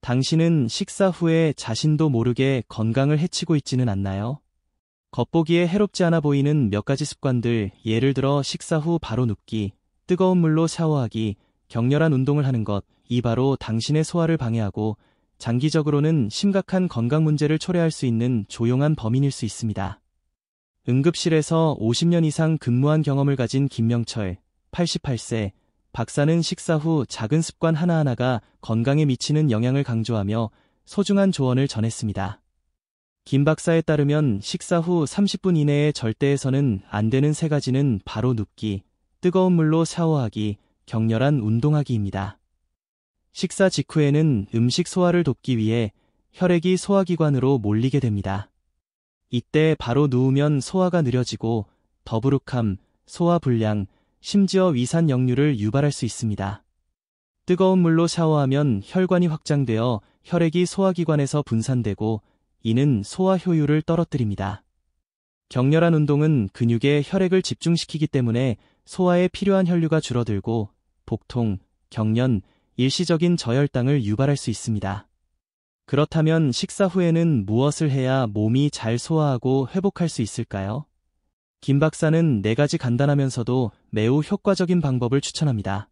당신은 식사 후에 자신도 모르게 건강을 해치고 있지는 않나요? 겉보기에 해롭지 않아 보이는 몇 가지 습관들, 예를 들어 식사 후 바로 눕기, 뜨거운 물로 샤워하기, 격렬한 운동을 하는 것, 이 바로 당신의 소화를 방해하고 장기적으로는 심각한 건강 문제를 초래할 수 있는 조용한 범인일 수 있습니다. 응급실에서 50년 이상 근무한 경험을 가진 김명철, 88세, 박사는 식사 후 작은 습관 하나하나가 건강에 미치는 영향을 강조하며 소중한 조언을 전했습니다. 김 박사에 따르면 식사 후 30분 이내에 절대해서는 안 되는 3가지는 바로 눕기, 뜨거운 물로 샤워하기, 격렬한 운동하기입니다. 식사 직후에는 음식 소화를 돕기 위해 혈액이 소화기관으로 몰리게 됩니다. 이때 바로 누우면 소화가 느려지고 더부룩함, 소화불량, 심지어 위산 역류를 유발할 수 있습니다. 뜨거운 물로 샤워하면 혈관이 확장되어 혈액이 소화기관에서 분산되고 이는 소화 효율을 떨어뜨립니다. 격렬한 운동은 근육에 혈액을 집중시키기 때문에 소화에 필요한 혈류가 줄어들고 복통, 경련, 일시적인 저혈당을 유발할 수 있습니다. 그렇다면 식사 후에는 무엇을 해야 몸이 잘 소화하고 회복할 수 있을까요? 김 박사는 4가지 간단하면서도 매우 효과적인 방법을 추천합니다.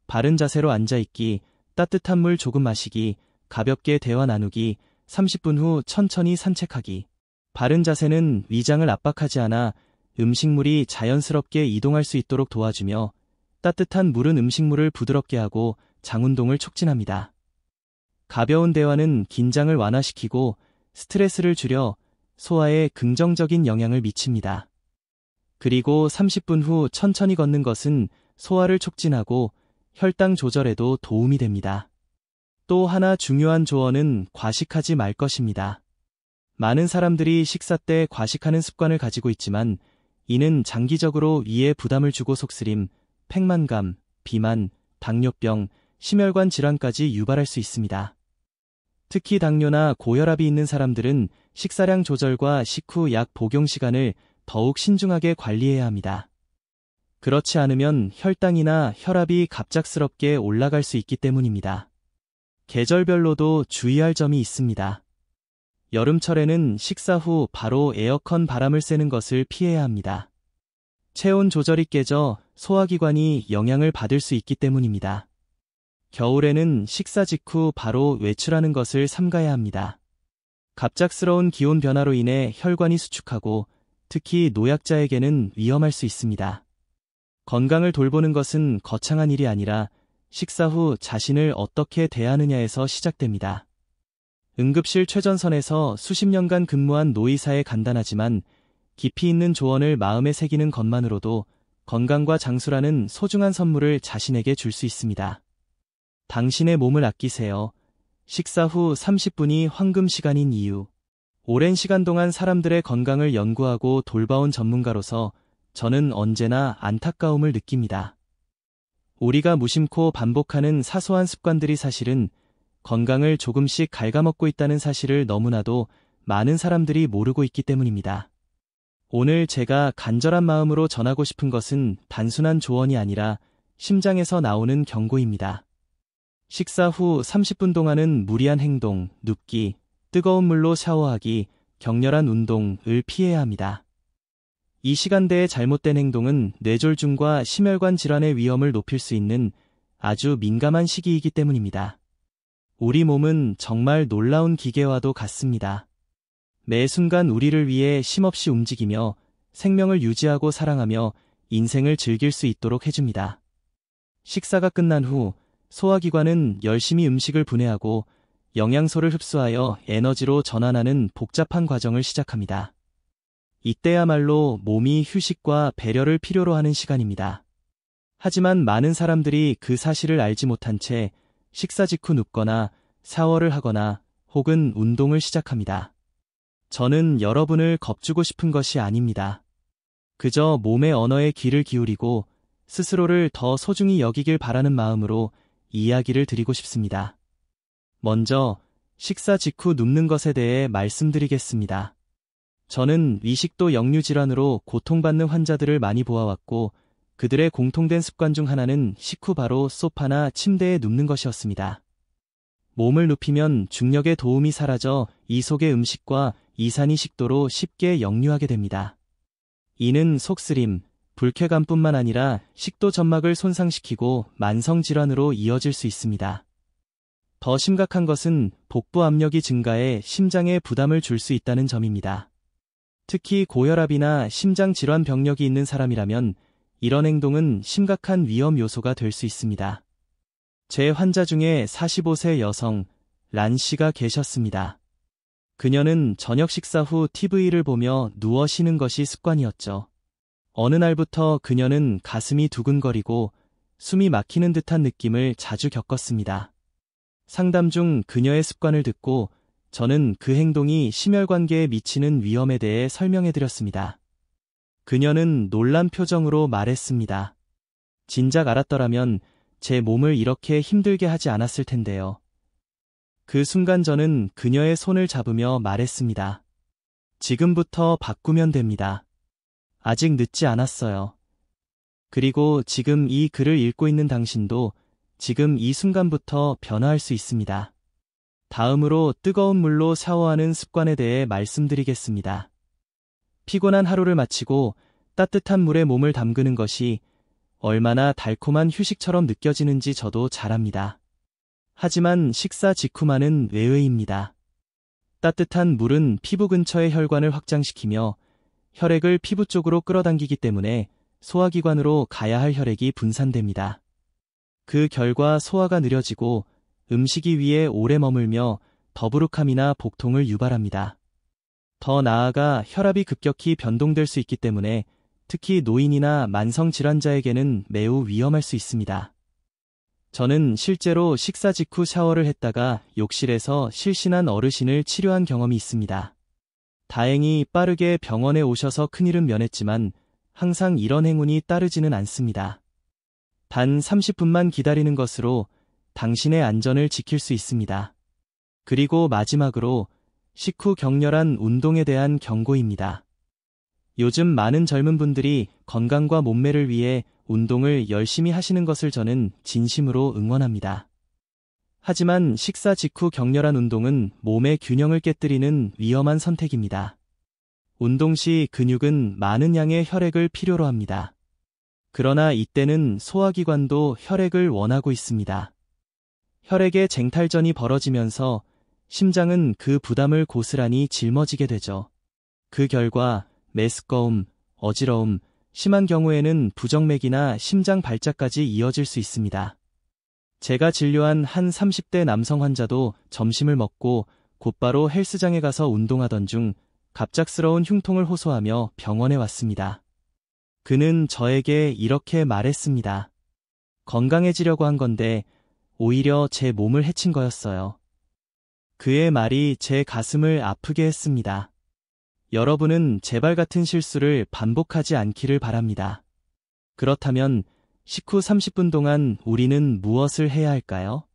바른 자세로 앉아있기, 따뜻한 물 조금 마시기, 가볍게 대화 나누기, 30분 후 천천히 산책하기. 바른 자세는 위장을 압박하지 않아 음식물이 자연스럽게 이동할 수 있도록 도와주며 따뜻한 물은 음식물을 부드럽게 하고 장운동을 촉진합니다. 가벼운 대화는 긴장을 완화시키고 스트레스를 줄여 소화에 긍정적인 영향을 미칩니다. 그리고 30분 후 천천히 걷는 것은 소화를 촉진하고 혈당 조절에도 도움이 됩니다. 또 하나 중요한 조언은 과식하지 말 것입니다. 많은 사람들이 식사 때 과식하는 습관을 가지고 있지만 이는 장기적으로 위에 부담을 주고 속쓰림, 팽만감, 비만, 당뇨병, 심혈관 질환까지 유발할 수 있습니다. 특히 당뇨나 고혈압이 있는 사람들은 식사량 조절과 식후 약 복용 시간을 더욱 신중하게 관리해야 합니다. 그렇지 않으면 혈당이나 혈압이 갑작스럽게 올라갈 수 있기 때문입니다. 계절별로도 주의할 점이 있습니다. 여름철에는 식사 후 바로 에어컨 바람을 쐬는 것을 피해야 합니다. 체온 조절이 깨져 소화기관이 영향을 받을 수 있기 때문입니다. 겨울에는 식사 직후 바로 외출하는 것을 삼가야 합니다. 갑작스러운 기온 변화로 인해 혈관이 수축하고 특히 노약자에게는 위험할 수 있습니다. 건강을 돌보는 것은 거창한 일이 아니라 식사 후 자신을 어떻게 대하느냐에서 시작됩니다. 응급실 최전선에서 수십 년간 근무한 노의사의 간단하지만 깊이 있는 조언을 마음에 새기는 것만으로도 건강과 장수라는 소중한 선물을 자신에게 줄 수 있습니다. 당신의 몸을 아끼세요. 식사 후 30분이 황금 시간인 이유. 오랜 시간 동안 사람들의 건강을 연구하고 돌봐온 전문가로서 저는 언제나 안타까움을 느낍니다. 우리가 무심코 반복하는 사소한 습관들이 사실은 건강을 조금씩 갉아먹고 있다는 사실을 너무나도 많은 사람들이 모르고 있기 때문입니다. 오늘 제가 간절한 마음으로 전하고 싶은 것은 단순한 조언이 아니라 심장에서 나오는 경고입니다. 식사 후 30분 동안은 무리한 행동, 눕기, 뜨거운 물로 샤워하기, 격렬한 운동을 피해야 합니다. 이 시간대의 잘못된 행동은 뇌졸중과 심혈관 질환의 위험을 높일 수 있는 아주 민감한 시기이기 때문입니다. 우리 몸은 정말 놀라운 기계와도 같습니다. 매 순간 우리를 위해 쉼없이 움직이며 생명을 유지하고 사랑하며 인생을 즐길 수 있도록 해줍니다. 식사가 끝난 후 소화기관은 열심히 음식을 분해하고 영양소를 흡수하여 에너지로 전환하는 복잡한 과정을 시작합니다. 이때야말로 몸이 휴식과 배려를 필요로 하는 시간입니다. 하지만 많은 사람들이 그 사실을 알지 못한 채 식사 직후 눕거나 샤워를 하거나 혹은 운동을 시작합니다. 저는 여러분을 겁주고 싶은 것이 아닙니다. 그저 몸의 언어에 귀를 기울이고 스스로를 더 소중히 여기길 바라는 마음으로 이야기를 드리고 싶습니다. 먼저 식사 직후 눕는 것에 대해 말씀드리겠습니다. 저는 위식도 역류 질환으로 고통받는 환자들을 많이 보아왔고 그들의 공통된 습관 중 하나는 식후 바로 소파나 침대에 눕는 것이었습니다. 몸을 눕히면 중력의 도움이 사라져 이 속의 음식과 이산이 식도로 쉽게 역류하게 됩니다. 이는 속쓰림, 불쾌감뿐만 아니라 식도 점막을 손상시키고 만성질환으로 이어질 수 있습니다. 더 심각한 것은 복부 압력이 증가해 심장에 부담을 줄 수 있다는 점입니다. 특히 고혈압이나 심장질환 병력이 있는 사람이라면 이런 행동은 심각한 위험 요소가 될 수 있습니다. 제 환자 중에 45세 여성 란 씨가 계셨습니다. 그녀는 저녁 식사 후 TV를 보며 누워 쉬는 것이 습관이었죠. 어느 날부터 그녀는 가슴이 두근거리고 숨이 막히는 듯한 느낌을 자주 겪었습니다. 상담 중 그녀의 습관을 듣고 저는 그 행동이 심혈관계에 미치는 위험에 대해 설명해드렸습니다. 그녀는 놀란 표정으로 말했습니다. 진작 알았더라면 제 몸을 이렇게 힘들게 하지 않았을 텐데요. 그 순간 저는 그녀의 손을 잡으며 말했습니다. 지금부터 바꾸면 됩니다. 아직 늦지 않았어요. 그리고 지금 이 글을 읽고 있는 당신도 지금 이 순간부터 변화할 수 있습니다. 다음으로 뜨거운 물로 샤워하는 습관에 대해 말씀드리겠습니다. 피곤한 하루를 마치고 따뜻한 물에 몸을 담그는 것이 얼마나 달콤한 휴식처럼 느껴지는지 저도 잘 압니다. 하지만 식사 직후만은 외외입니다. 따뜻한 물은 피부 근처의 혈관을 확장시키며 혈액을 피부 쪽으로 끌어당기기 때문에 소화기관으로 가야 할 혈액이 분산됩니다. 그 결과 소화가 느려지고 음식이 위에 오래 머물며 더부룩함이나 복통을 유발합니다. 더 나아가 혈압이 급격히 변동될 수 있기 때문에 특히 노인이나 만성질환자에게는 매우 위험할 수 있습니다. 저는 실제로 식사 직후 샤워를 했다가 욕실에서 실신한 어르신을 치료한 경험이 있습니다. 다행히 빠르게 병원에 오셔서 큰일은 면했지만 항상 이런 행운이 따르지는 않습니다. 단 30분만 기다리는 것으로 당신의 안전을 지킬 수 있습니다. 그리고 마지막으로 식후 격렬한 운동에 대한 경고입니다. 요즘 많은 젊은 분들이 건강과 몸매를 위해 운동을 열심히 하시는 것을 저는 진심으로 응원합니다. 하지만 식사 직후 격렬한 운동은 몸의 균형을 깨뜨리는 위험한 선택입니다. 운동 시 근육은 많은 양의 혈액을 필요로 합니다. 그러나 이때는 소화기관도 혈액을 원하고 있습니다. 혈액의 쟁탈전이 벌어지면서 심장은 그 부담을 고스란히 짊어지게 되죠. 그 결과 메스꺼움, 어지러움, 심한 경우에는 부정맥이나 심장 발작까지 이어질 수 있습니다. 제가 진료한 한 30대 남성 환자도 점심을 먹고 곧바로 헬스장에 가서 운동하던 중 갑작스러운 흉통을 호소하며 병원에 왔습니다. 그는 저에게 이렇게 말했습니다. 건강해지려고 한 건데 오히려 제 몸을 해친 거였어요. 그의 말이 제 가슴을 아프게 했습니다. 여러분은 제발 같은 실수를 반복하지 않기를 바랍니다. 그렇다면 식후 30분 동안 우리는 무엇을 해야 할까요?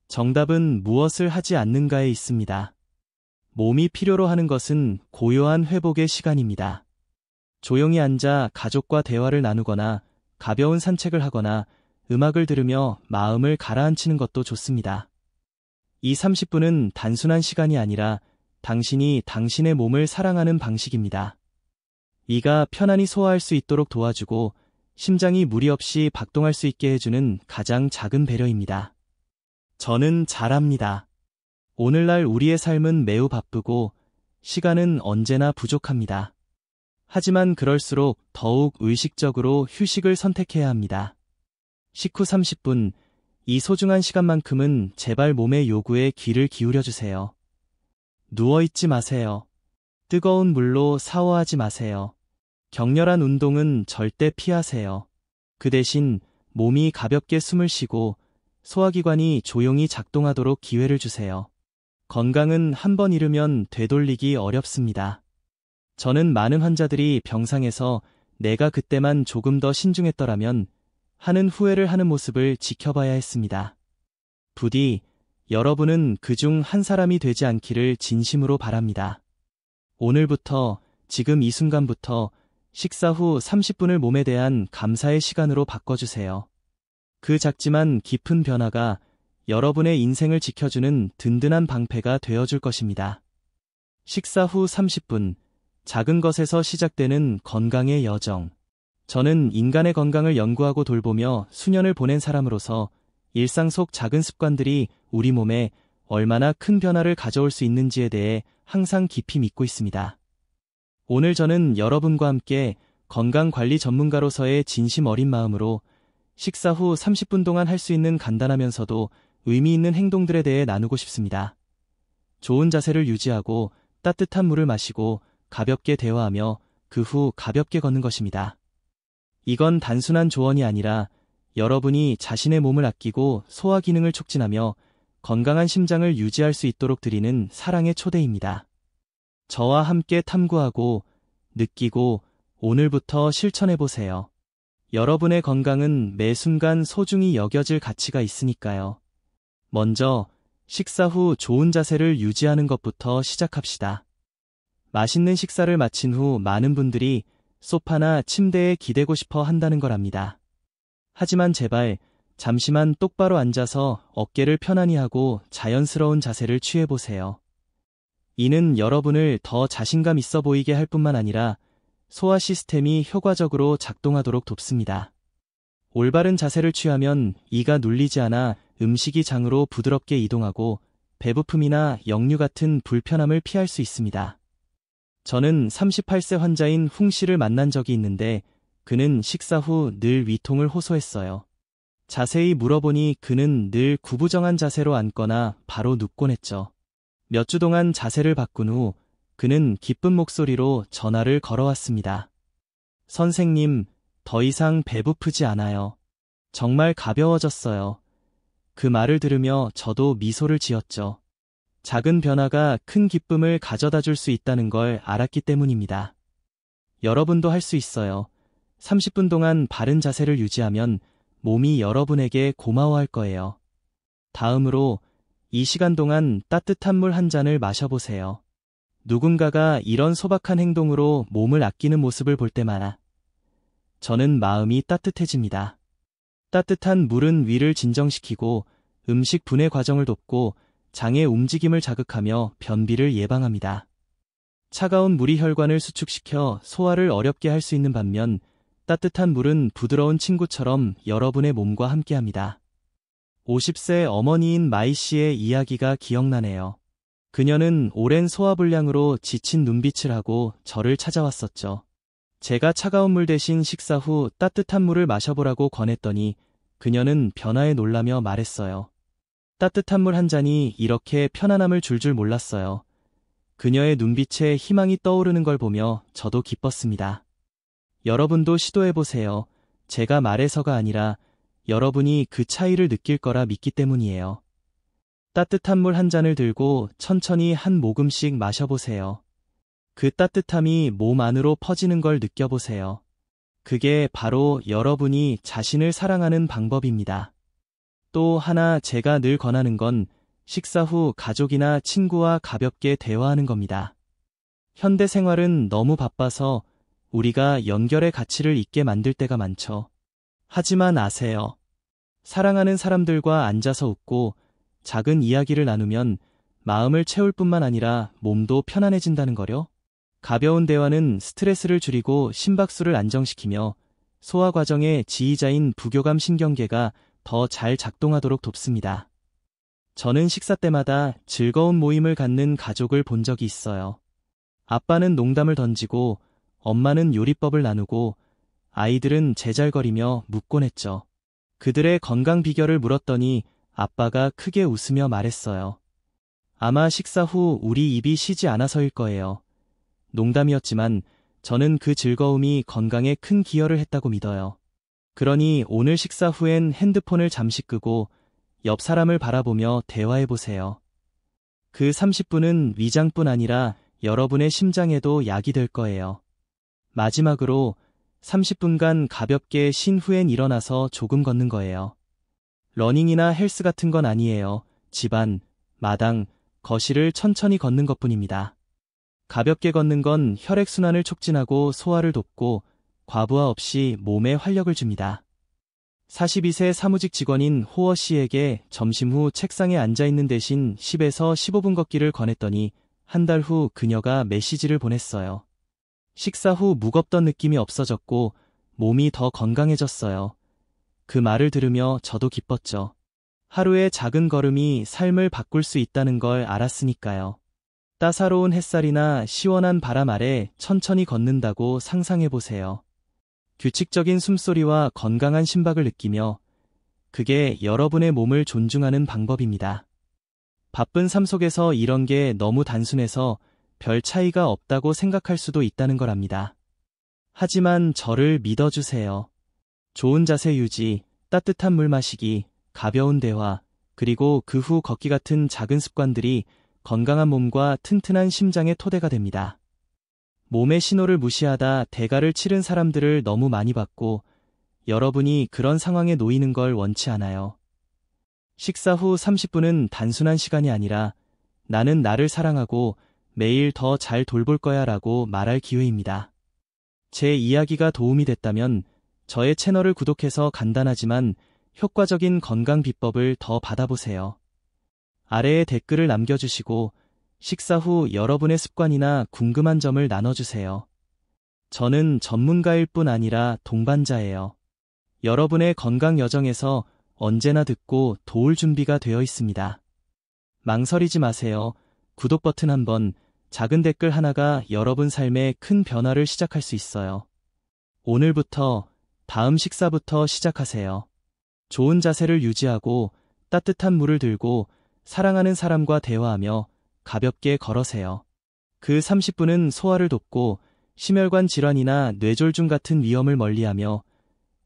정답은 무엇을 하지 않는가에 있습니다. 몸이 필요로 하는 것은 고요한 회복의 시간입니다. 조용히 앉아 가족과 대화를 나누거나 가벼운 산책을 하거나 음악을 들으며 마음을 가라앉히는 것도 좋습니다. 이 30분은 단순한 시간이 아니라 당신이 당신의 몸을 사랑하는 방식입니다. 이가 편안히 소화할 수 있도록 도와주고 심장이 무리 없이 박동할 수 있게 해주는 가장 작은 배려입니다. 저는 잘합니다. 오늘날 우리의 삶은 매우 바쁘고 시간은 언제나 부족합니다. 하지만 그럴수록 더욱 의식적으로 휴식을 선택해야 합니다. 식후 30분, 이 소중한 시간만큼은 제발 몸의 요구에 귀를 기울여주세요. 누워있지 마세요. 뜨거운 물로 샤워하지 마세요. 격렬한 운동은 절대 피하세요. 그 대신 몸이 가볍게 숨을 쉬고 소화기관이 조용히 작동하도록 기회를 주세요. 건강은 한 번 잃으면 되돌리기 어렵습니다. 저는 많은 환자들이 병상에서 내가 그때만 조금 더 신중했더라면 하는 후회를 하는 모습을 지켜봐야 했습니다. 부디 여러분은 그중 한 사람이 되지 않기를 진심으로 바랍니다. 오늘부터, 지금 이 순간부터 식사 후 30분을 몸에 대한 감사의 시간으로 바꿔주세요. 그 작지만 깊은 변화가 여러분의 인생을 지켜주는 든든한 방패가 되어줄 것입니다. 식사 후 30분, 작은 것에서 시작되는 건강의 여정. 저는 인간의 건강을 연구하고 돌보며 수년을 보낸 사람으로서 일상 속 작은 습관들이 우리 몸에 얼마나 큰 변화를 가져올 수 있는지에 대해 항상 깊이 믿고 있습니다. 오늘 저는 여러분과 함께 건강관리 전문가로서의 진심 어린 마음으로 식사 후 30분 동안 할 수 있는 간단하면서도 의미 있는 행동들에 대해 나누고 싶습니다. 좋은 자세를 유지하고 따뜻한 물을 마시고 가볍게 대화하며 그 후 가볍게 걷는 것입니다. 이건 단순한 조언이 아니라 여러분이 자신의 몸을 아끼고 소화 기능을 촉진하며 건강한 심장을 유지할 수 있도록 드리는 사랑의 초대입니다. 저와 함께 탐구하고 느끼고 오늘부터 실천해보세요. 여러분의 건강은 매 순간 소중히 여겨질 가치가 있으니까요. 먼저 식사 후 좋은 자세를 유지하는 것부터 시작합시다. 맛있는 식사를 마친 후 많은 분들이 소파나 침대에 기대고 싶어 한다는 걸 압니다. 하지만 제발 잠시만 똑바로 앉아서 어깨를 편안히 하고 자연스러운 자세를 취해보세요. 이는 여러분을 더 자신감 있어 보이게 할 뿐만 아니라 소화 시스템이 효과적으로 작동하도록 돕습니다. 올바른 자세를 취하면 이가 눌리지 않아 음식이 장으로 부드럽게 이동하고 배부픔이나 역류 같은 불편함을 피할 수 있습니다. 저는 38세 환자인 훈 씨를 만난 적이 있는데 그는 식사 후 늘 위통을 호소했어요. 자세히 물어보니 그는 늘 구부정한 자세로 앉거나 바로 눕곤 했죠. 몇 주 동안 자세를 바꾼 후 그는 기쁜 목소리로 전화를 걸어왔습니다. 선생님, 더 이상 배고프지 않아요. 정말 가벼워졌어요. 그 말을 들으며 저도 미소를 지었죠. 작은 변화가 큰 기쁨을 가져다 줄 수 있다는 걸 알았기 때문입니다. 여러분도 할 수 있어요. 30분 동안 바른 자세를 유지하면 몸이 여러분에게 고마워할 거예요. 다음으로 이 시간 동안 따뜻한 물 한 잔을 마셔보세요. 누군가가 이런 소박한 행동으로 몸을 아끼는 모습을 볼 때마다 저는 마음이 따뜻해집니다. 따뜻한 물은 위를 진정시키고 음식 분해 과정을 돕고 장의 움직임을 자극하며 변비를 예방합니다. 차가운 물이 혈관을 수축시켜 소화를 어렵게 할 수 있는 반면 따뜻한 물은 부드러운 친구처럼 여러분의 몸과 함께합니다. 50세 어머니인 마이 씨의 이야기가 기억나네요. 그녀는 오랜 소화불량으로 지친 눈빛을 하고 저를 찾아왔었죠. 제가 차가운 물 대신 식사 후 따뜻한 물을 마셔보라고 권했더니 그녀는 변화에 놀라며 말했어요. 따뜻한 물 한 잔이 이렇게 편안함을 줄 줄 몰랐어요. 그녀의 눈빛에 희망이 떠오르는 걸 보며 저도 기뻤습니다. 여러분도 시도해보세요. 제가 말해서가 아니라 여러분이 그 차이를 느낄 거라 믿기 때문이에요. 따뜻한 물 한 잔을 들고 천천히 한 모금씩 마셔보세요. 그 따뜻함이 몸 안으로 퍼지는 걸 느껴보세요. 그게 바로 여러분이 자신을 사랑하는 방법입니다. 또 하나 제가 늘 권하는 건 식사 후 가족이나 친구와 가볍게 대화하는 겁니다. 현대 생활은 너무 바빠서 우리가 연결의 가치를 잊게 만들 때가 많죠. 하지만 아세요? 사랑하는 사람들과 앉아서 웃고 작은 이야기를 나누면 마음을 채울 뿐만 아니라 몸도 편안해진다는 거요. 가벼운 대화는 스트레스를 줄이고 심박수를 안정시키며 소화 과정의 지휘자인 부교감 신경계가 더 잘 작동하도록 돕습니다. 저는 식사 때마다 즐거운 모임을 갖는 가족을 본 적이 있어요. 아빠는 농담을 던지고 엄마는 요리법을 나누고 아이들은 제잘거리며 묻곤 했죠. 그들의 건강 비결을 물었더니 아빠가 크게 웃으며 말했어요. 아마 식사 후 우리 입이 쉬지 않아서일 거예요. 농담이었지만 저는 그 즐거움이 건강에 큰 기여를 했다고 믿어요. 그러니 오늘 식사 후엔 핸드폰을 잠시 끄고 옆 사람을 바라보며 대화해보세요. 그 30분은 위장뿐 아니라 여러분의 심장에도 약이 될 거예요. 마지막으로 30분간 가볍게 쉰 후엔 일어나서 조금 걷는 거예요. 러닝이나 헬스 같은 건 아니에요. 집안, 마당, 거실을 천천히 걷는 것뿐입니다. 가볍게 걷는 건 혈액순환을 촉진하고 소화를 돕고 과부하 없이 몸에 활력을 줍니다. 42세 사무직 직원인 호어 씨에게 점심 후 책상에 앉아 있는 대신 10에서 15분 걷기를 권했더니 한 달 후 그녀가 메시지를 보냈어요. 식사 후 무겁던 느낌이 없어졌고 몸이 더 건강해졌어요. 그 말을 들으며 저도 기뻤죠. 하루의 작은 걸음이 삶을 바꿀 수 있다는 걸 알았으니까요. 따사로운 햇살이나 시원한 바람 아래 천천히 걷는다고 상상해보세요. 규칙적인 숨소리와 건강한 심박을 느끼며 그게 여러분의 몸을 존중하는 방법입니다. 바쁜 삶 속에서 이런 게 너무 단순해서 별 차이가 없다고 생각할 수도 있다는 걸 압니다. 하지만 저를 믿어주세요. 좋은 자세 유지, 따뜻한 물 마시기, 가벼운 대화, 그리고 그 후 걷기 같은 작은 습관들이 건강한 몸과 튼튼한 심장의 토대가 됩니다. 몸의 신호를 무시하다 대가를 치른 사람들을 너무 많이 봤고 여러분이 그런 상황에 놓이는 걸 원치 않아요. 식사 후 30분은 단순한 시간이 아니라 나는 나를 사랑하고 매일 더 잘 돌볼 거야 라고 말할 기회입니다. 제 이야기가 도움이 됐다면 저의 채널을 구독해서 간단하지만 효과적인 건강 비법을 더 받아보세요. 아래에 댓글을 남겨주시고 식사 후 여러분의 습관이나 궁금한 점을 나눠주세요. 저는 전문가일 뿐 아니라 동반자예요. 여러분의 건강 여정에서 언제나 듣고 도울 준비가 되어 있습니다. 망설이지 마세요. 구독 버튼 한 번, 작은 댓글 하나가 여러분 삶에 큰 변화를 시작할 수 있어요. 오늘부터 다음 식사부터 시작하세요. 좋은 자세를 유지하고 따뜻한 물을 들고 사랑하는 사람과 대화하며 가볍게 걸으세요. 그 30분은 소화를 돕고 심혈관 질환이나 뇌졸중 같은 위험을 멀리하며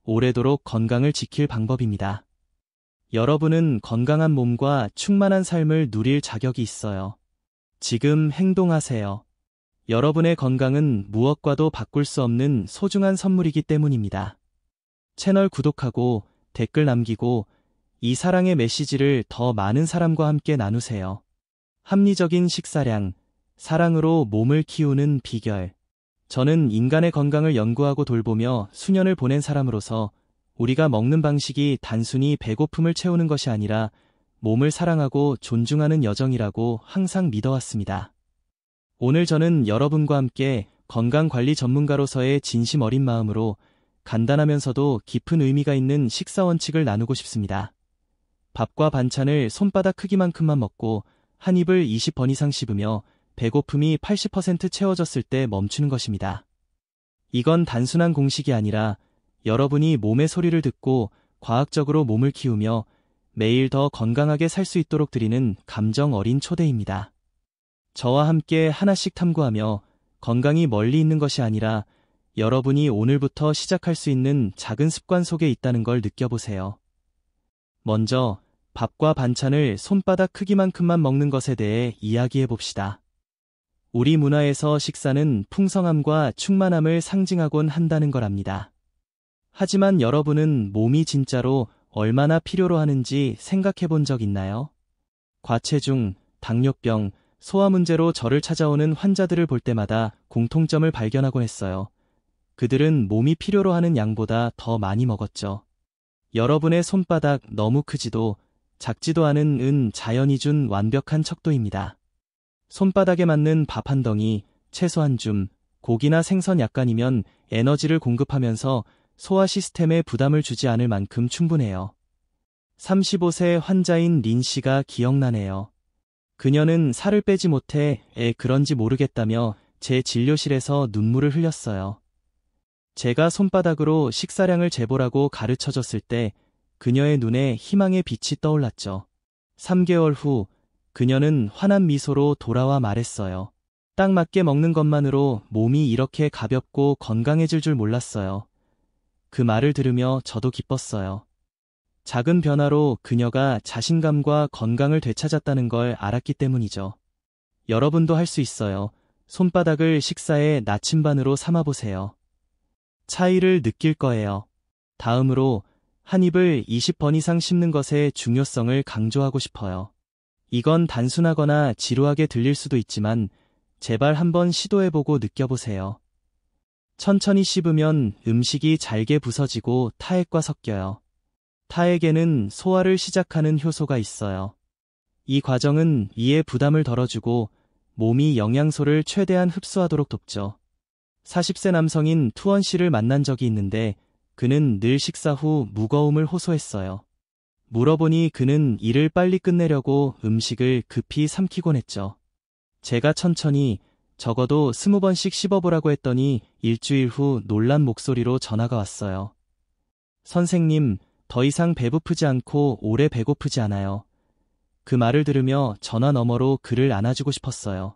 오래도록 건강을 지킬 방법입니다. 여러분은 건강한 몸과 충만한 삶을 누릴 자격이 있어요. 지금 행동하세요. 여러분의 건강은 무엇과도 바꿀 수 없는 소중한 선물이기 때문입니다. 채널 구독하고 댓글 남기고 이 사랑의 메시지를 더 많은 사람과 함께 나누세요. 합리적인 식사량, 사랑으로 몸을 키우는 비결. 저는 인간의 건강을 연구하고 돌보며 수년을 보낸 사람으로서 우리가 먹는 방식이 단순히 배고픔을 채우는 것이 아니라 몸을 사랑하고 존중하는 여정이라고 항상 믿어왔습니다. 오늘 저는 여러분과 함께 건강관리 전문가로서의 진심 어린 마음으로 간단하면서도 깊은 의미가 있는 식사 원칙을 나누고 싶습니다. 밥과 반찬을 손바닥 크기만큼만 먹고 한 입을 20번 이상 씹으며 배고픔이 80% 채워졌을 때 멈추는 것입니다. 이건 단순한 공식이 아니라 여러분이 몸의 소리를 듣고 과학적으로 몸을 키우며 매일 더 건강하게 살 수 있도록 드리는 감정 어린 초대입니다. 저와 함께 하나씩 탐구하며 건강이 멀리 있는 것이 아니라 여러분이 오늘부터 시작할 수 있는 작은 습관 속에 있다는 걸 느껴보세요. 먼저 밥과 반찬을 손바닥 크기만큼만 먹는 것에 대해 이야기해 봅시다. 우리 문화에서 식사는 풍성함과 충만함을 상징하곤 한다는 걸 압니다. 하지만 여러분은 몸이 진짜로 얼마나 필요로 하는지 생각해 본 적 있나요? 과체중, 당뇨병, 소화 문제로 저를 찾아오는 환자들을 볼 때마다 공통점을 발견하곤 했어요. 그들은 몸이 필요로 하는 양보다 더 많이 먹었죠. 여러분의 손바닥 너무 크지도 작지도 않은 은 자연이 준 완벽한 척도입니다. 손바닥에 맞는 밥 한 덩이, 채소 한 줌, 고기나 생선 약간이면 에너지를 공급하면서 소화 시스템에 부담을 주지 않을 만큼 충분해요. 35세 환자인 린 씨가 기억나네요. 그녀는 살을 빼지 못해 그런지 모르겠다며 제 진료실에서 눈물을 흘렸어요. 제가 손바닥으로 식사량을 재보라고 가르쳐줬을 때 그녀의 눈에 희망의 빛이 떠올랐죠. 3개월 후 그녀는 환한 미소로 돌아와 말했어요. 딱 맞게 먹는 것만으로 몸이 이렇게 가볍고 건강해질 줄 몰랐어요. 그 말을 들으며 저도 기뻤어요. 작은 변화로 그녀가 자신감과 건강을 되찾았다는 걸 알았기 때문이죠. 여러분도 할 수 있어요. 손바닥을 식사의 나침반으로 삼아보세요. 차이를 느낄 거예요. 다음으로 한 입을 20번 이상 씹는 것의 중요성을 강조하고 싶어요. 이건 단순하거나 지루하게 들릴 수도 있지만 제발 한번 시도해보고 느껴보세요. 천천히 씹으면 음식이 잘게 부서지고 타액과 섞여요. 타에게는 소화를 시작하는 효소가 있어요. 이 과정은 이에 부담을 덜어주고 몸이 영양소를 최대한 흡수하도록 돕죠. 40세 남성인 투원 씨를 만난 적이 있는데 그는 늘 식사 후 무거움을 호소했어요. 물어보니 그는 일을 빨리 끝내려고 음식을 급히 삼키곤 했죠. 제가 천천히 적어도 20번씩 씹어보라고 했더니 일주일 후 놀란 목소리로 전화가 왔어요. 선생님, 더 이상 배고프지 않고 오래 배고프지 않아요. 그 말을 들으며 전화 너머로 그를 안아주고 싶었어요.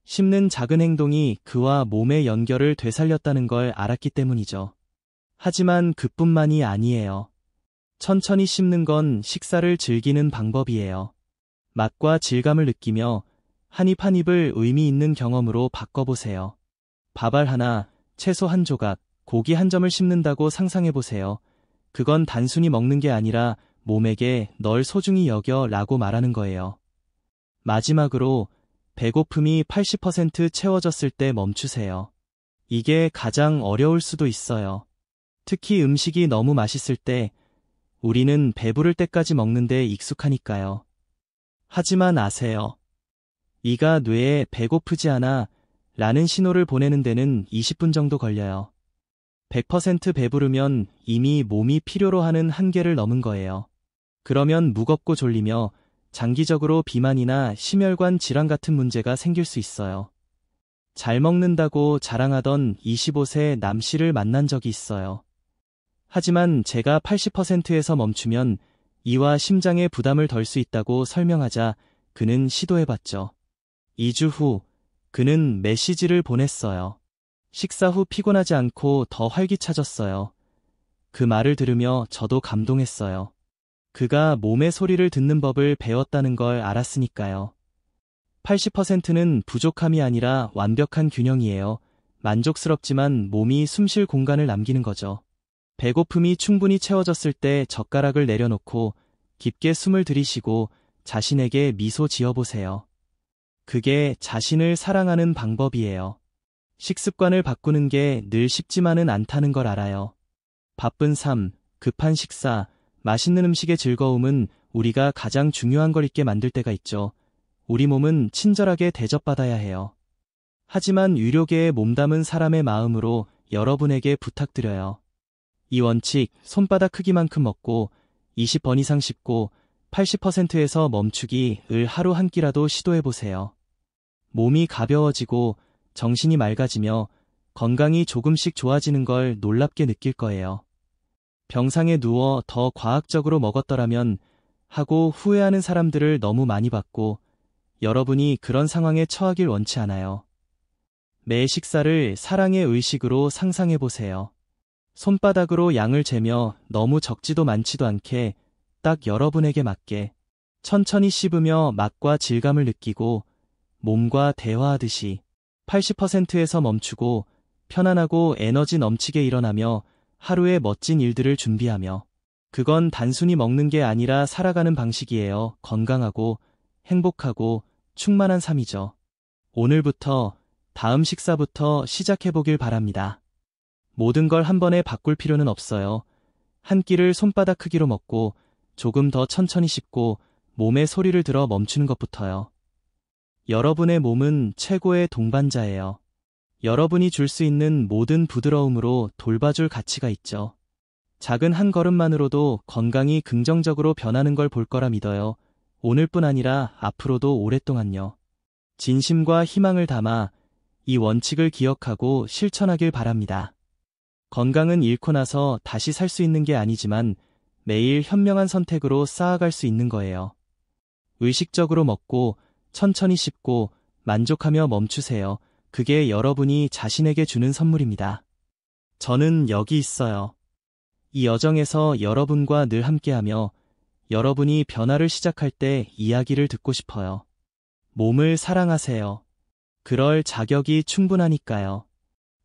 씹는 작은 행동이 그와 몸의 연결을 되살렸다는 걸 알았기 때문이죠. 하지만 그뿐만이 아니에요. 천천히 씹는 건 식사를 즐기는 방법이에요. 맛과 질감을 느끼며 한 입 한 입을 의미 있는 경험으로 바꿔보세요. 밥알 하나, 채소 한 조각, 고기 한 점을 씹는다고 상상해보세요. 그건 단순히 먹는 게 아니라 몸에게 널 소중히 여겨 라고 말하는 거예요. 마지막으로 배고픔이 80% 채워졌을 때 멈추세요. 이게 가장 어려울 수도 있어요. 특히 음식이 너무 맛있을 때 우리는 배부를 때까지 먹는데 익숙하니까요. 하지만 아세요? 이가 뇌에 배고프지 않아 라는 신호를 보내는 데는 20분 정도 걸려요. 100% 배부르면 이미 몸이 필요로 하는 한계를 넘은 거예요. 그러면 무겁고 졸리며 장기적으로 비만이나 심혈관 질환 같은 문제가 생길 수 있어요. 잘 먹는다고 자랑하던 25세 남 씨를 만난 적이 있어요. 하지만 제가 80%에서 멈추면 이와 심장에 부담을 덜 수 있다고 설명하자 그는 시도해봤죠. 2주 후 그는 메시지를 보냈어요. 식사 후 피곤하지 않고 더 활기차졌어요. 그 말을 들으며 저도 감동했어요. 그가 몸의 소리를 듣는 법을 배웠다는 걸 알았으니까요. 80%는 부족함이 아니라 완벽한 균형이에요. 만족스럽지만 몸이 숨쉴 공간을 남기는 거죠. 배고픔이 충분히 채워졌을 때 젓가락을 내려놓고 깊게 숨을 들이쉬고 자신에게 미소 지어보세요. 그게 자신을 사랑하는 방법이에요. 식습관을 바꾸는 게 늘 쉽지만은 않다는 걸 알아요. 바쁜 삶, 급한 식사, 맛있는 음식의 즐거움은 우리가 가장 중요한 걸 잊게 만들 때가 있죠. 우리 몸은 친절하게 대접받아야 해요. 하지만 유료계에 몸담은 사람의 마음으로 여러분에게 부탁드려요. 이 원칙, 손바닥 크기만큼 먹고 20번 이상 씹고 80%에서 멈추기를 하루 한 끼라도 시도해보세요. 몸이 가벼워지고 정신이 맑아지며 건강이 조금씩 좋아지는 걸 놀랍게 느낄 거예요. 병상에 누워 더 과학적으로 먹었더라면 하고 후회하는 사람들을 너무 많이 봤고 여러분이 그런 상황에 처하길 원치 않아요. 매 식사를 사랑의 의식으로 상상해보세요. 손바닥으로 양을 재며 너무 적지도 많지도 않게 딱 여러분에게 맞게 천천히 씹으며 맛과 질감을 느끼고 몸과 대화하듯이 80%에서 멈추고 편안하고 에너지 넘치게 일어나며 하루의 멋진 일들을 준비하며 그건 단순히 먹는 게 아니라 살아가는 방식이에요. 건강하고 행복하고 충만한 삶이죠. 오늘부터 다음 식사부터 시작해보길 바랍니다. 모든 걸 한 번에 바꿀 필요는 없어요. 한 끼를 손바닥 크기로 먹고 조금 더 천천히 씹고 몸의 소리를 들어 멈추는 것부터요. 여러분의 몸은 최고의 동반자예요. 여러분이 줄 수 있는 모든 부드러움으로 돌봐줄 가치가 있죠. 작은 한 걸음만으로도 건강이 긍정적으로 변하는 걸 볼 거라 믿어요. 오늘뿐 아니라 앞으로도 오랫동안요. 진심과 희망을 담아 이 원칙을 기억하고 실천하길 바랍니다. 건강은 잃고 나서 다시 살 수 있는 게 아니지만 매일 현명한 선택으로 쌓아갈 수 있는 거예요. 의식적으로 먹고 천천히 씹고 만족하며 멈추세요. 그게 여러분이 자신에게 주는 선물입니다. 저는 여기 있어요. 이 여정에서 여러분과 늘 함께하며 여러분이 변화를 시작할 때 이야기를 듣고 싶어요. 몸을 사랑하세요. 그럴 자격이 충분하니까요.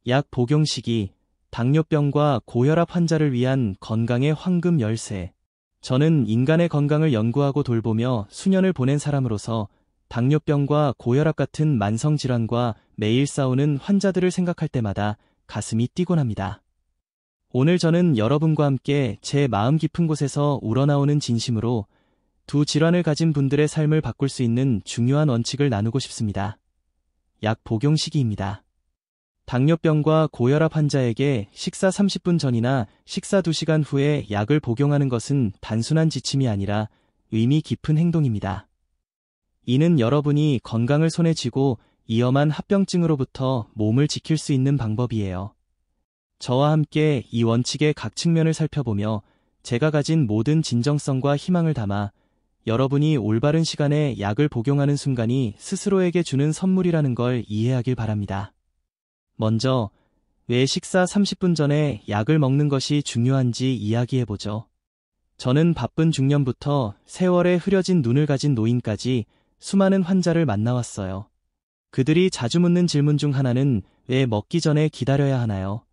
약 복용 시기, 당뇨병과 고혈압 환자를 위한 건강의 황금 열쇠. 저는 인간의 건강을 연구하고 돌보며 수년을 보낸 사람으로서 당뇨병과 고혈압 같은 만성질환과 매일 싸우는 환자들을 생각할 때마다 가슴이 뛰곤 합니다. 오늘 저는 여러분과 함께 제 마음 깊은 곳에서 우러나오는 진심으로 두 질환을 가진 분들의 삶을 바꿀 수 있는 중요한 원칙을 나누고 싶습니다. 약 복용 시기입니다. 당뇨병과 고혈압 환자에게 식사 30분 전이나 식사 2시간 후에 약을 복용하는 것은 단순한 지침이 아니라 의미 깊은 행동입니다. 이는 여러분이 건강을 손에 쥐고 위험한 합병증으로부터 몸을 지킬 수 있는 방법이에요. 저와 함께 이 원칙의 각 측면을 살펴보며 제가 가진 모든 진정성과 희망을 담아 여러분이 올바른 시간에 약을 복용하는 순간이 스스로에게 주는 선물이라는 걸 이해하길 바랍니다. 먼저, 왜 식사 30분 전에 약을 먹는 것이 중요한지 이야기해보죠. 저는 바쁜 중년부터 세월에 흐려진 눈을 가진 노인까지 수많은 환자를 만나왔어요. 그들이 자주 묻는 질문 중 하나는 왜 먹기 전에 기다려야 하나요?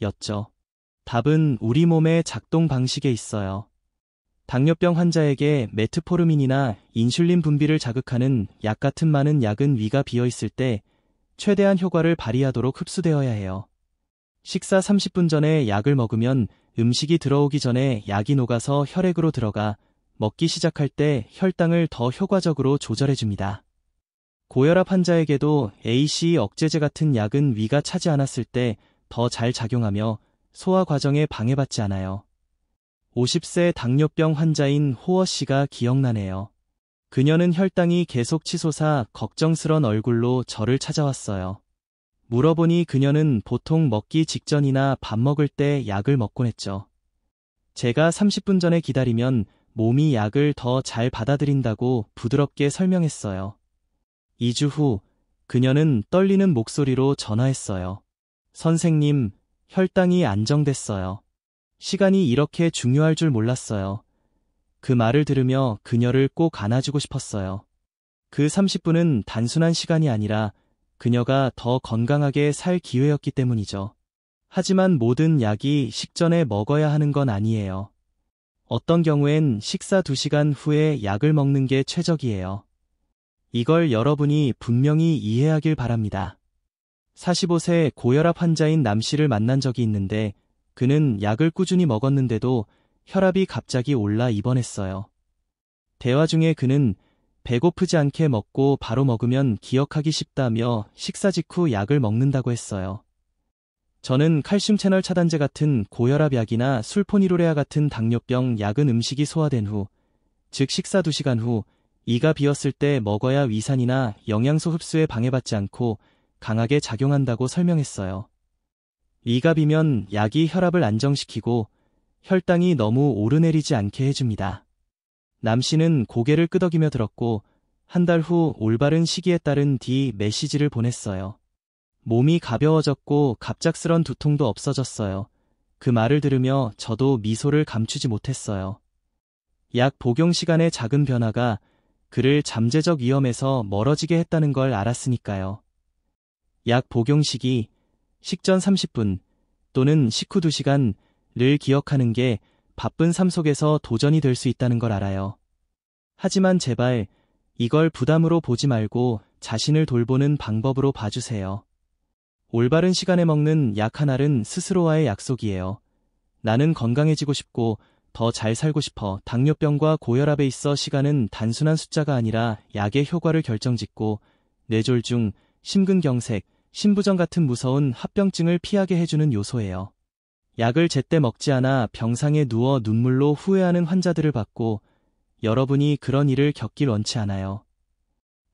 였죠. 답은 우리 몸의 작동 방식에 있어요. 당뇨병 환자에게 메트포르민이나 인슐린 분비를 자극하는 약 같은 많은 약은 위가 비어 있을 때 최대한 효과를 발휘하도록 흡수되어야 해요. 식사 30분 전에 약을 먹으면 음식이 들어오기 전에 약이 녹아서 혈액으로 들어가 먹기 시작할 때 혈당을 더 효과적으로 조절해줍니다. 고혈압 환자에게도 ACE 억제제 같은 약은 위가 차지 않았을 때 더 잘 작용하며 소화 과정에 방해받지 않아요. 50세 당뇨병 환자인 호어 씨가 기억나네요. 그녀는 혈당이 계속 치솟아 걱정스런 얼굴로 저를 찾아왔어요. 물어보니 그녀는 보통 먹기 직전이나 밥 먹을 때 약을 먹곤 했죠. 제가 30분 전에 기다리면 몸이 약을 더 잘 받아들인다고 부드럽게 설명했어요. 2주 후, 그녀는 떨리는 목소리로 전화했어요. 선생님, 혈당이 안정됐어요. 시간이 이렇게 중요할 줄 몰랐어요. 그 말을 들으며 그녀를 꼭 안아주고 싶었어요. 그 30분은 단순한 시간이 아니라 그녀가 더 건강하게 살 기회였기 때문이죠. 하지만 모든 약이 식전에 먹어야 하는 건 아니에요. 어떤 경우엔 식사 2시간 후에 약을 먹는 게 최적이에요. 이걸 여러분이 분명히 이해하길 바랍니다. 45세 고혈압 환자인 남 씨를 만난 적이 있는데 그는 약을 꾸준히 먹었는데도 혈압이 갑자기 올라 입원했어요. 대화 중에 그는 배고프지 않게 먹고 바로 먹으면 기억하기 쉽다며 식사 직후 약을 먹는다고 했어요. 저는 칼슘 채널 차단제 같은 고혈압 약이나 술포니루레아 같은 당뇨병 약은 음식이 소화된 후, 즉 식사 2시간 후, 이가 비었을 때 먹어야 위산이나 영양소 흡수에 방해받지 않고 강하게 작용한다고 설명했어요. 이가 비면 약이 혈압을 안정시키고 혈당이 너무 오르내리지 않게 해줍니다. 남 씨는 고개를 끄덕이며 들었고 한 달 후 올바른 시기에 따른 메시지를 보냈어요. 몸이 가벼워졌고 갑작스런 두통도 없어졌어요. 그 말을 들으며 저도 미소를 감추지 못했어요. 약 복용 시간의 작은 변화가 그를 잠재적 위험에서 멀어지게 했다는 걸 알았으니까요. 약 복용 시기, 식전 30분 또는 식후 2시간을 기억하는 게 바쁜 삶 속에서 도전이 될 수 있다는 걸 알아요. 하지만 제발 이걸 부담으로 보지 말고 자신을 돌보는 방법으로 봐주세요. 올바른 시간에 먹는 약 하나는 스스로와의 약속이에요. 나는 건강해지고 싶고 더 잘 살고 싶어. 당뇨병과 고혈압에 있어 시간은 단순한 숫자가 아니라 약의 효과를 결정짓고 뇌졸중, 심근경색, 심부전 같은 무서운 합병증을 피하게 해주는 요소예요. 약을 제때 먹지 않아 병상에 누워 눈물로 후회하는 환자들을 봤고 여러분이 그런 일을 겪길 원치 않아요.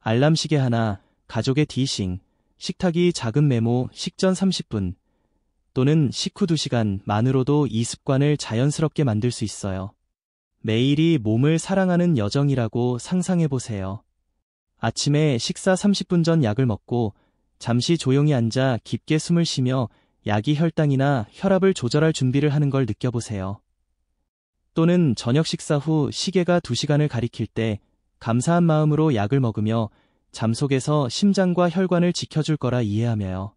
알람 시계 하나, 가족의 디싱, 식탁이 작은 메모, 식전 30분 또는 식후 2시간만으로도 이 습관을 자연스럽게 만들 수 있어요. 매일이 몸을 사랑하는 여정이라고 상상해보세요. 아침에 식사 30분 전 약을 먹고 잠시 조용히 앉아 깊게 숨을 쉬며 약이 혈당이나 혈압을 조절할 준비를 하는 걸 느껴보세요. 또는 저녁 식사 후 시계가 2시간을 가리킬 때 감사한 마음으로 약을 먹으며 잠속에서 심장과 혈관을 지켜줄 거라 이해하며요.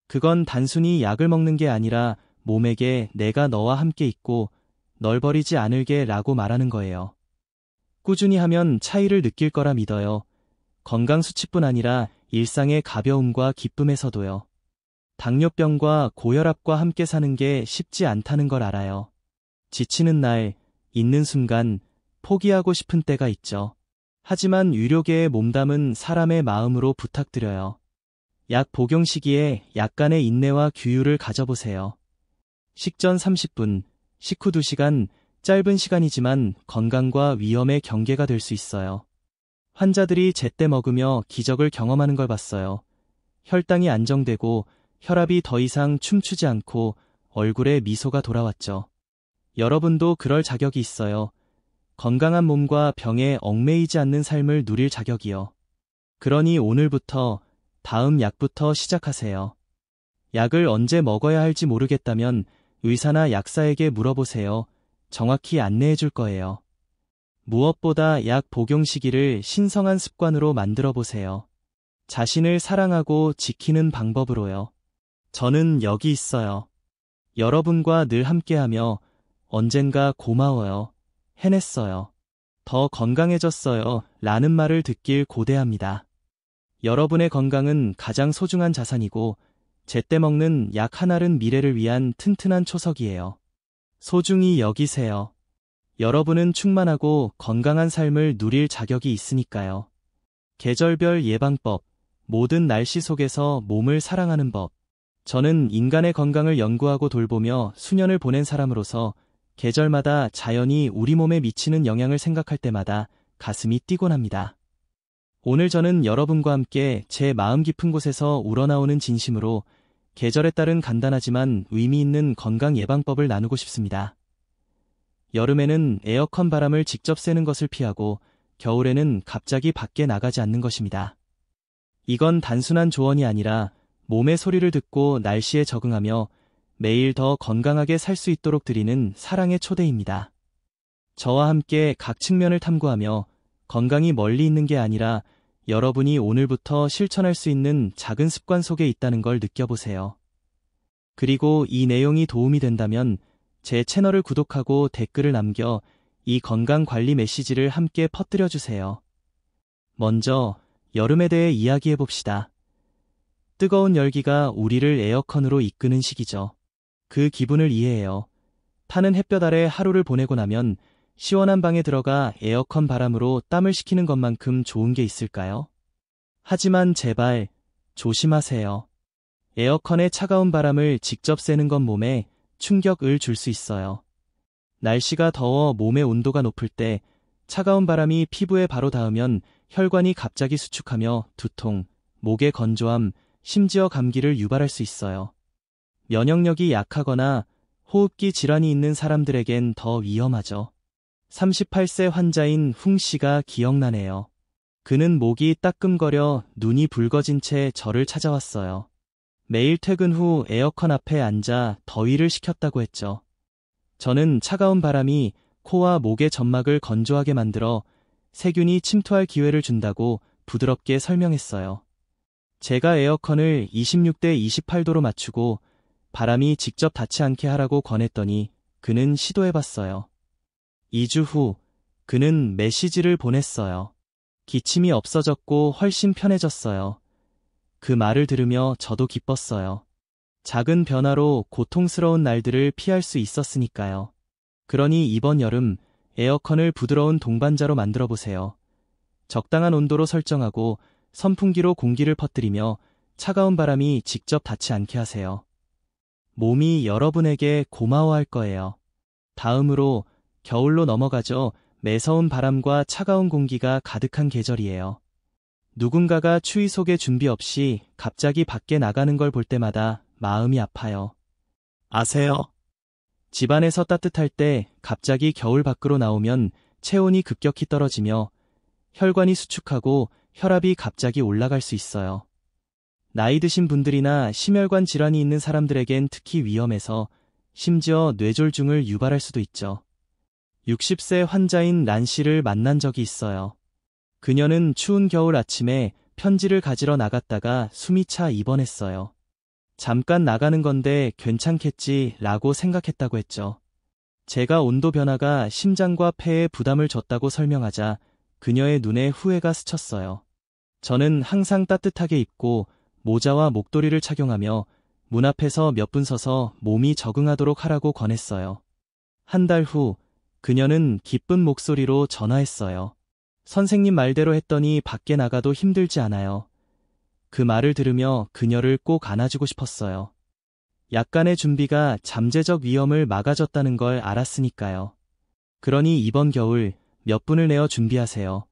그건 단순히 약을 먹는 게 아니라 몸에게 내가 너와 함께 있고 널 버리지 않을게 라고 말하는 거예요. 꾸준히 하면 차이를 느낄 거라 믿어요. 건강 수치뿐 아니라 일상의 가벼움과 기쁨에서도요. 당뇨병과 고혈압과 함께 사는 게 쉽지 않다는 걸 알아요. 지치는 날, 있는 순간, 포기하고 싶은 때가 있죠. 하지만 유료계의 몸담은 사람의 마음으로 부탁드려요. 약 복용 시기에 약간의 인내와 규율을 가져보세요. 식전 30분, 식후 2시간, 짧은 시간이지만 건강과 위험의 경계가 될 수 있어요. 환자들이 제때 먹으며 기적을 경험하는 걸 봤어요. 혈당이 안정되고 혈압이 더 이상 춤추지 않고 얼굴에 미소가 돌아왔죠. 여러분도 그럴 자격이 있어요. 건강한 몸과 병에 얽매이지 않는 삶을 누릴 자격이요. 그러니 오늘부터 다음 약부터 시작하세요. 약을 언제 먹어야 할지 모르겠다면 의사나 약사에게 물어보세요. 정확히 안내해 줄 거예요. 무엇보다 약 복용 시기를 신성한 습관으로 만들어 보세요. 자신을 사랑하고 지키는 방법으로요. 저는 여기 있어요. 여러분과 늘 함께하며 언젠가 고마워요. 해냈어요. 더 건강해졌어요. 라는 말을 듣길 고대합니다. 여러분의 건강은 가장 소중한 자산이고 제때 먹는 약 한 알은 미래를 위한 튼튼한 초석이에요. 소중히 여기세요. 여러분은 충만하고 건강한 삶을 누릴 자격이 있으니까요. 계절별 예방법, 모든 날씨 속에서 몸을 사랑하는 법. 저는 인간의 건강을 연구하고 돌보며 수년을 보낸 사람으로서 계절마다 자연이 우리 몸에 미치는 영향을 생각할 때마다 가슴이 뛰곤 합니다. 오늘 저는 여러분과 함께 제 마음 깊은 곳에서 우러나오는 진심으로 계절에 따른 간단하지만 의미 있는 건강 예방법을 나누고 싶습니다. 여름에는 에어컨 바람을 직접 쐬는 것을 피하고 겨울에는 갑자기 밖에 나가지 않는 것입니다. 이건 단순한 조언이 아니라 몸의 소리를 듣고 날씨에 적응하며 매일 더 건강하게 살 수 있도록 드리는 사랑의 초대입니다. 저와 함께 각 측면을 탐구하며 건강이 멀리 있는 게 아니라 여러분이 오늘부터 실천할 수 있는 작은 습관 속에 있다는 걸 느껴보세요. 그리고 이 내용이 도움이 된다면 제 채널을 구독하고 댓글을 남겨 이 건강관리 메시지를 함께 퍼뜨려주세요. 먼저 여름에 대해 이야기해봅시다. 뜨거운 열기가 우리를 에어컨으로 이끄는 시기죠. 그 기분을 이해해요. 타는 햇볕 아래 하루를 보내고 나면 시원한 방에 들어가 에어컨 바람으로 땀을 식히는 것만큼 좋은 게 있을까요? 하지만 제발 조심하세요. 에어컨의 차가운 바람을 직접 쐬는 건 몸에 충격을 줄 수 있어요. 날씨가 더워 몸의 온도가 높을 때 차가운 바람이 피부에 바로 닿으면 혈관이 갑자기 수축하며 두통, 목의 건조함, 심지어 감기를 유발할 수 있어요. 면역력이 약하거나 호흡기 질환이 있는 사람들에겐 더 위험하죠. 38세 환자인 훈 씨가 기억나네요. 그는 목이 따끔거려 눈이 붉어진 채 저를 찾아왔어요. 매일 퇴근 후 에어컨 앞에 앉아 더위를 식혔다고 했죠. 저는 차가운 바람이 코와 목의 점막을 건조하게 만들어 세균이 침투할 기회를 준다고 부드럽게 설명했어요. 제가 에어컨을 26대 28도로 맞추고 바람이 직접 닿지 않게 하라고 권했더니 그는 시도해봤어요. 2주 후 그는 메시지를 보냈어요. 기침이 없어졌고 훨씬 편해졌어요. 그 말을 들으며 저도 기뻤어요. 작은 변화로 고통스러운 날들을 피할 수 있었으니까요. 그러니 이번 여름 에어컨을 부드러운 동반자로 만들어 보세요. 적당한 온도로 설정하고 선풍기로 공기를 퍼뜨리며 차가운 바람이 직접 닿지 않게 하세요. 몸이 여러분에게 고마워할 거예요. 다음으로 겨울로 넘어가죠. 매서운 바람과 차가운 공기가 가득한 계절이에요. 누군가가 추위 속에 준비 없이 갑자기 밖에 나가는 걸 볼 때마다 마음이 아파요. 아세요? 집안에서 따뜻할 때 갑자기 겨울 밖으로 나오면 체온이 급격히 떨어지며 혈관이 수축하고 혈압이 갑자기 올라갈 수 있어요. 나이 드신 분들이나 심혈관 질환이 있는 사람들에겐 특히 위험해서 심지어 뇌졸중을 유발할 수도 있죠. 60세 환자인 란 씨를 만난 적이 있어요. 그녀는 추운 겨울 아침에 편지를 가지러 나갔다가 숨이 차 입원했어요. 잠깐 나가는 건데 괜찮겠지라고 생각했다고 했죠. 제가 온도 변화가 심장과 폐에 부담을 줬다고 설명하자 그녀의 눈에 후회가 스쳤어요. 저는 항상 따뜻하게 입고 모자와 목도리를 착용하며 문 앞에서 몇 분 서서 몸이 적응하도록 하라고 권했어요. 한 달 후, 그녀는 기쁜 목소리로 전화했어요. 선생님 말대로 했더니 밖에 나가도 힘들지 않아요. 그 말을 들으며 그녀를 꼭 안아주고 싶었어요. 약간의 준비가 잠재적 위험을 막아줬다는 걸 알았으니까요. 그러니 이번 겨울 몇 분을 내어 준비하세요.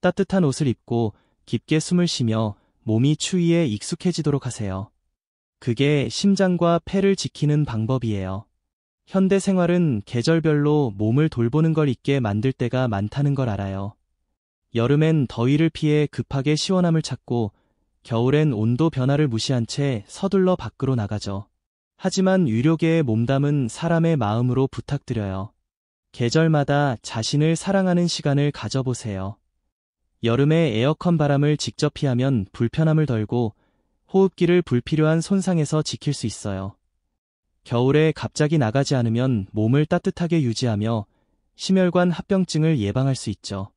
따뜻한 옷을 입고 깊게 숨을 쉬며 몸이 추위에 익숙해지도록 하세요. 그게 심장과 폐를 지키는 방법이에요. 현대 생활은 계절별로 몸을 돌보는 걸 잊게 만들 때가 많다는 걸 알아요. 여름엔 더위를 피해 급하게 시원함을 찾고 겨울엔 온도 변화를 무시한 채 서둘러 밖으로 나가죠. 하지만 유료계의 몸담은 사람의 마음으로 부탁드려요. 계절마다 자신을 사랑하는 시간을 가져보세요. 여름에 에어컨 바람을 직접 피하면 불편함을 덜고 호흡기를 불필요한 손상에서 지킬 수 있어요. 겨울에 갑자기 나가지 않으면 몸을 따뜻하게 유지하며 심혈관 합병증을 예방할 수 있죠.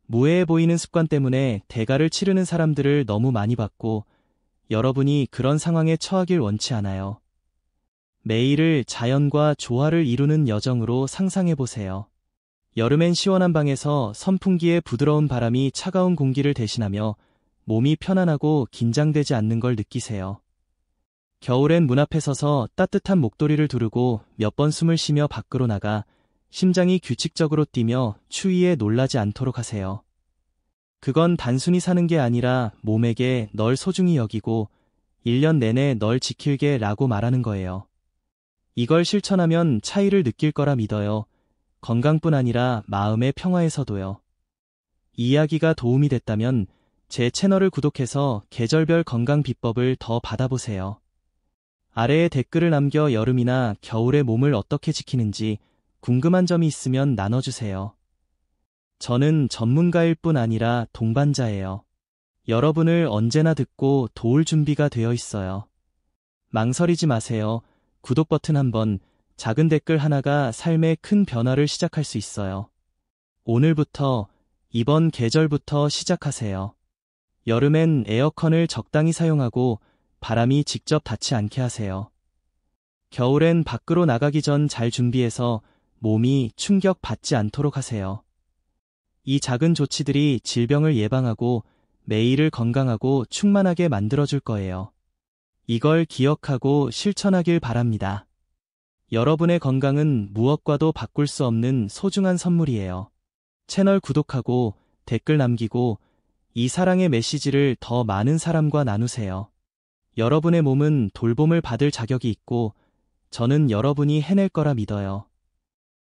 무해해 보이는 습관 때문에 대가를 치르는 사람들을 너무 많이 봤고 여러분이 그런 상황에 처하길 원치 않아요. 매일을 자연과 조화를 이루는 여정으로 상상해보세요. 여름엔 시원한 방에서 선풍기의 부드러운 바람이 차가운 공기를 대신하며 몸이 편안하고 긴장되지 않는 걸 느끼세요. 겨울엔 문 앞에 서서 따뜻한 목도리를 두르고 몇 번 숨을 쉬며 밖으로 나가 심장이 규칙적으로 뛰며 추위에 놀라지 않도록 하세요. 그건 단순히 사는 게 아니라 몸에게 널 소중히 여기고 1년 내내 널 지킬게 라고 말하는 거예요. 이걸 실천하면 차이를 느낄 거라 믿어요. 건강뿐 아니라 마음의 평화에서도요. 이 이야기가 도움이 됐다면 제 채널을 구독해서 계절별 건강 비법을 더 받아보세요. 아래에 댓글을 남겨 여름이나 겨울에 몸을 어떻게 지키는지 궁금한 점이 있으면 나눠주세요. 저는 전문가일 뿐 아니라 동반자예요. 여러분을 언제나 듣고 도울 준비가 되어 있어요. 망설이지 마세요. 구독 버튼 한 번, 작은 댓글 하나가 삶의 큰 변화를 시작할 수 있어요. 오늘부터, 이번 계절부터 시작하세요. 여름엔 에어컨을 적당히 사용하고 바람이 직접 닿지 않게 하세요. 겨울엔 밖으로 나가기 전 잘 준비해서 몸이 충격받지 않도록 하세요. 이 작은 조치들이 질병을 예방하고 매일을 건강하고 충만하게 만들어줄 거예요. 이걸 기억하고 실천하길 바랍니다. 여러분의 건강은 무엇과도 바꿀 수 없는 소중한 선물이에요. 채널 구독하고 댓글 남기고 이 사랑의 메시지를 더 많은 사람과 나누세요. 여러분의 몸은 돌봄을 받을 자격이 있고 저는 여러분이 해낼 거라 믿어요.